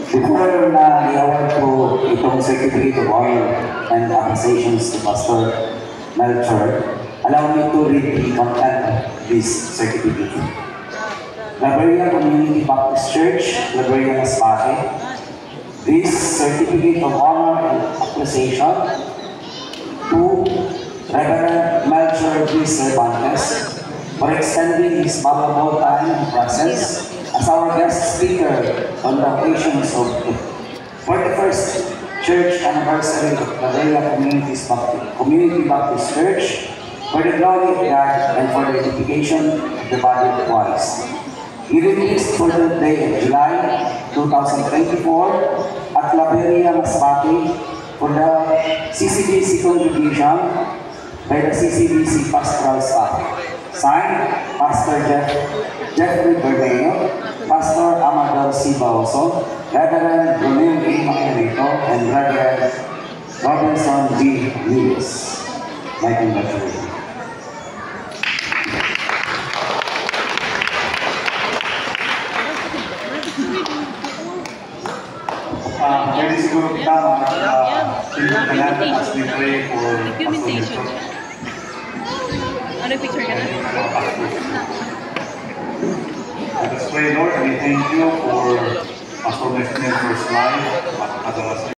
Before na i-award ko itong Certificate of Honor and Appreciations to Pastor Melchor, allow me to read the content of this certificate. Labaria Community Baptist Church, Labaria Masbate. This Certificate of Honor and Appreciation to Reverend Melchor B. Cervantes for extending his valuable time and presence as our guest speaker on the occasions of the 41st Church Anniversary of Labaria Community Baptist Church, for the glory of God and for the edification of the body of Christ. He released for the day of July 2024 at Labaria Masbate for the CCBC congregation by the CCBC pastoral staff. Signed, Pastor Jeffrey Bermejo, Pastor Amador C. Baoso, Reverend Romeo A. Macarito, and Reverend Robinson G. Lewis. My congratulations. Pwede siguro kita as we pray for Pastor Melchor. Ano picture ka na? Let us pray, Lord, we thank you for Pastor Melchor's life.